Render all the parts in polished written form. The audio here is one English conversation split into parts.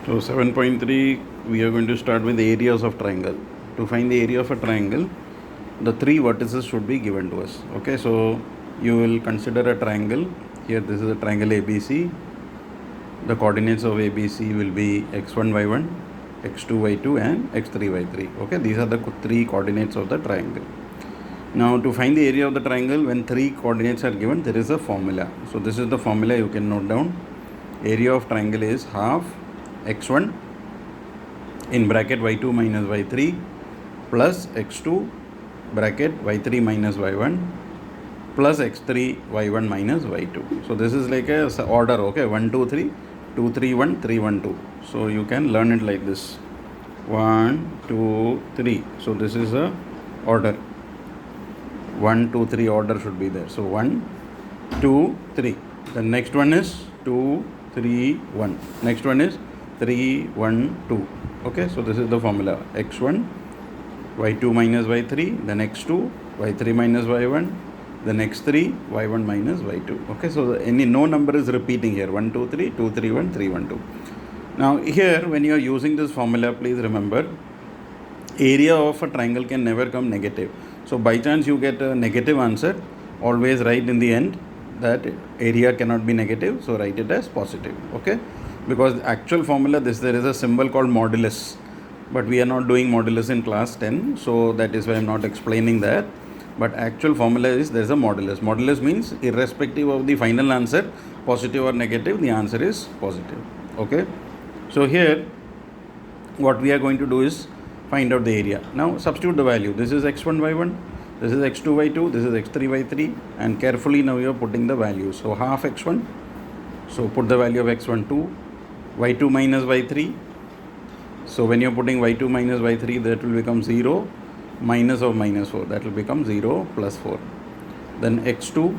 So 7.3, we are going to start with areas of triangle. To find the area of a triangle, the three vertices should be given to us. Okay, so you will consider a triangle. Here this is a triangle ABC. The coordinates of ABC will be x1, y1, x2, y2 and x3, y3. Okay, these are the three coordinates of the triangle. Now to find the area of the triangle, when three coordinates are given, there is a formula. So this is the formula you can note down. Area of triangle is half x1 in bracket y2 minus y3 plus x2 bracket y3 minus y1 plus x3 y1 minus y2. So this is like a order, okay, 1 2 3 2 3 1 3 1 2. So you can learn it like this, 1 2 3. So this is a order, 1 2 3 order should be there. So 1 2 3. The next one is 2 3 1. Next one is 3 1 2. Okay, so this is the formula, x1 y2 minus y3, then x2 y3 minus y1, then x3 y1 minus y2. Okay, so no number is repeating here, 1 2 3 2 3 1 3 1 2. Now here when you are using this formula, please remember area of a triangle can never come negative. So by chance you get a negative answer, always write in the end that area cannot be negative, so write it as positive. Okay, because the actual formula, there is a symbol called modulus, but we are not doing modulus in class 10, so that is why I am not explaining that. But actual formula is there is a modulus. Modulus means irrespective of the final answer, positive or negative, the answer is positive. Okay, so here what we are going to do is find out the area. Now substitute the value. This is x1 y1, this is x2 y2, this is x3 y3, and carefully now you are putting the values. So half x1, so put the value of x1 2, y2 minus y3. So when you are putting y2 minus y3, that will become 0, minus of minus 4, that will become 0 plus 4. Then x2,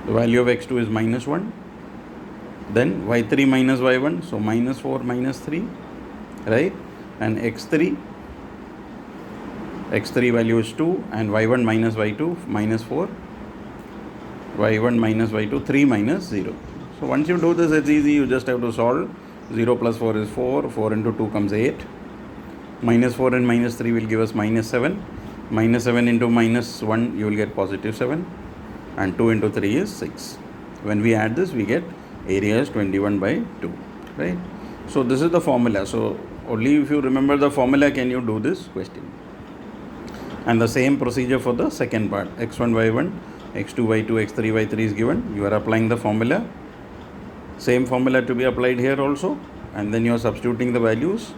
the value of x2 is minus 1. Then y3 minus y1, so minus 4 minus 3, right? And x3 value is 2, and y1 minus y2 minus 4, y1 minus y2 3 minus 0. So once you do this, it's easy, you just have to solve. 0 plus 4 is 4, 4 into 2 comes 8, minus 4 and minus 3 will give us minus 7, minus 7 into minus 1 you will get positive 7, and 2 into 3 is 6. When we add this, we get area is 21 by 2, right? So this is the formula. So only if you remember the formula can you do this question. And the same procedure for the second part, x1 y1, x2 y2, x3 y3 is given. You are applying the formula. Same formula to be applied here also, and then you are substituting the values,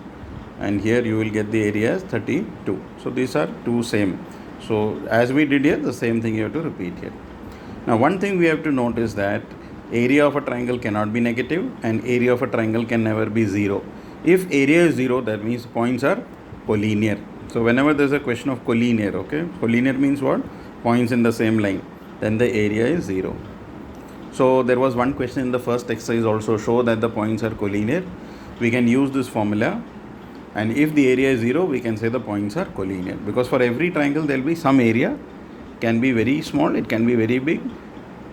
and here you will get the area as 32. So these are two same. So as we did here, the same thing you have to repeat here. Now one thing we have to note is that area of a triangle cannot be negative, and area of a triangle can never be 0. If area is 0, that means points are collinear. So whenever there is a question of collinear, okay, collinear means what? Points in the same line, then the area is 0. So there was one question in the first exercise also, show that the points are collinear. We can use this formula, and if the area is 0, we can say the points are collinear, because for every triangle there will be some area, can be very small, it can be very big,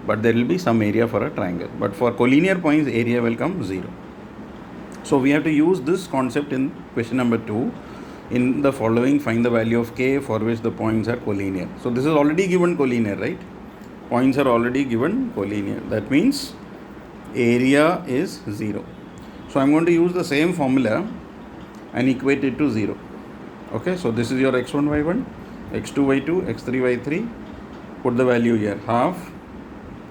but there will be some area for a triangle. But for collinear points, area will come 0. So we have to use this concept in question number 2. In the following, find the value of k for which the points are collinear. So this is already given collinear, right? Points are already given collinear. That means area is 0. So I'm going to use the same formula and equate it to 0. Okay, so this is your x1 y1, x2 y2, x3 y3. Put the value here, half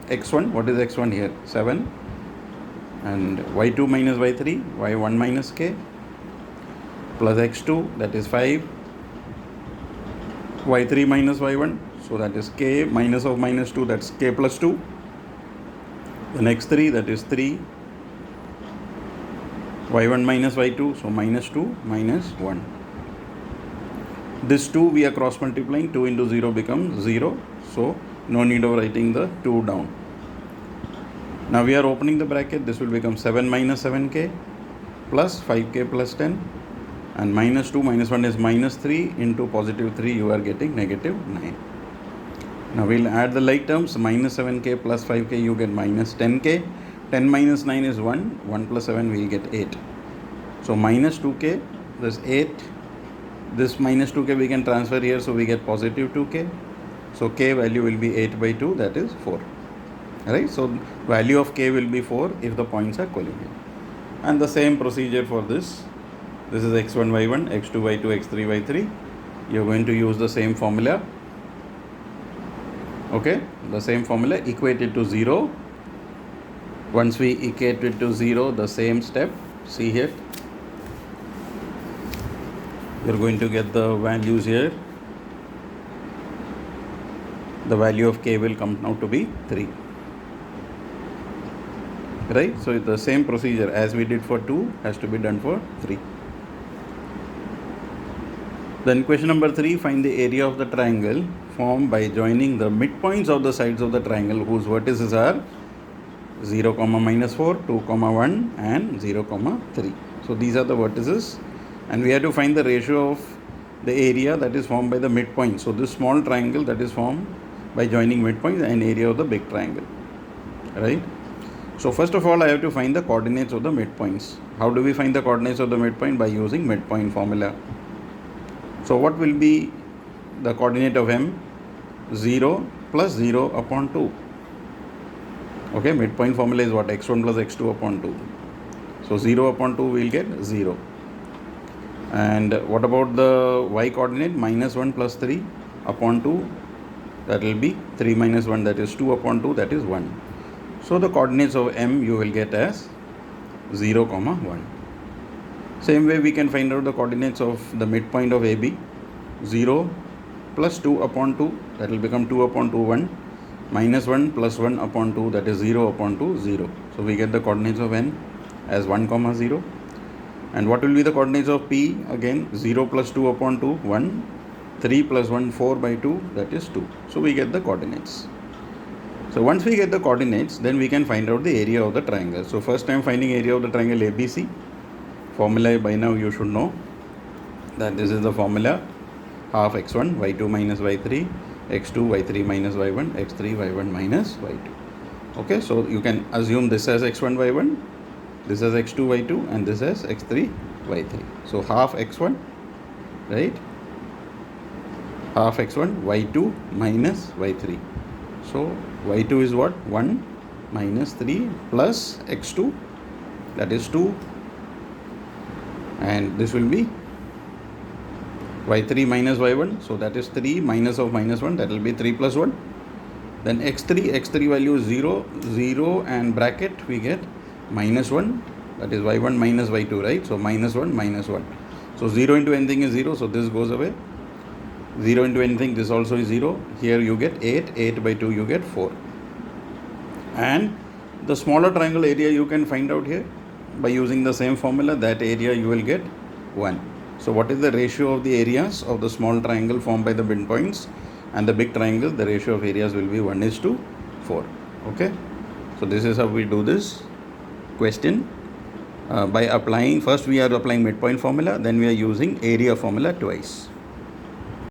x1, what is x1 here? 7, and y2 minus y3, y1 minus k, plus x2, that is 5, y3 minus y1, so that is k, minus of minus 2, that's k plus 2, then x3, that is 3, y1 minus y2, so minus 2 minus 1. This 2 we are cross multiplying, 2 into 0 becomes 0, so no need of writing the 2 down. Now we are opening the bracket, this will become 7 minus 7k plus 5k plus 10, and minus 2 minus 1 is minus 3 into positive 3, you are getting negative 9. Now we'll add the like terms, minus 7k plus 5k, you get minus 10k. 10 minus 9 is 1, 1 plus 7 we will get 8. So minus 2k, this 8, this minus 2k we can transfer here, so we get positive 2k. So k value will be 8 by 2, that is 4. Right? So value of k will be 4 if the points are collinear. And the same procedure for this. This is x1, y1, x2, y2, x3, y3. You're going to use the same formula. Okay, the same formula, equate it to 0. Once we equate it to 0, the same step, see here, you're going to get the values here. The value of k will come out to be 3. Right? So the same procedure as we did for 2 has to be done for 3. Then question number 3, find the area of the triangle formed by joining the midpoints of the sides of the triangle whose vertices are 0, minus 4, 2, 1 and 0, 3. So these are the vertices, and we have to find the ratio of the area that is formed by the midpoint. So this small triangle that is formed by joining midpoints and area of the big triangle. Right? So first of all, I have to find the coordinates of the midpoints. How do we find the coordinates of the midpoint? By using midpoint formula. So what will be the coordinate of M? 0 plus 0 upon 2. Okay, midpoint formula is what? x1 plus x2 upon 2. So 0 upon 2 we will get 0. And what about the y coordinate? Minus 1 plus 3 upon 2. That will be 3 minus 1, that is 2 upon 2, that is 1. So the coordinates of M you will get as 0, 1. Same way we can find out the coordinates of the midpoint of AB. 0 plus 2 upon 2, that will become 2 upon 2, 1. Minus 1 plus 1 upon 2, that is 0 upon 2, 0. So we get the coordinates of N as 1, 0. And what will be the coordinates of P? Again 0 plus 2 upon 2, 1. 3 plus 1, 4 by 2, that is 2. So we get the coordinates. So once we get the coordinates, then we can find out the area of the triangle. So first I am finding area of the triangle ABC. Formula by now you should know that this is the formula: half x1 y2 minus y3, x2 y3 minus y1, x3 y1 minus y2. Okay, so you can assume this as x1 y1, this as x2 y2, and this as x3 y3. So half x1, right? Half x1 y2 minus y3. So y2 is what? 1 minus 3 plus x2, that is 2, and this will be y3 minus y1, so that is 3 minus of minus 1, that will be 3 plus 1. Then x3 value is 0, 0, and bracket we get minus 1, that is y1 minus y2, right? So minus 1 minus 1. So 0 into anything is 0, so this goes away. 0 into anything, this also is 0. Here you get 8, 8 by 2 you get 4. And the smaller triangle area you can find out here by using the same formula. That area you will get 1. So what is the ratio of the areas of the small triangle formed by the midpoints and the big triangle? The ratio of areas will be 1:4. Okay. So this is how we do this question. By applying, first we are applying midpoint formula, then we are using area formula twice.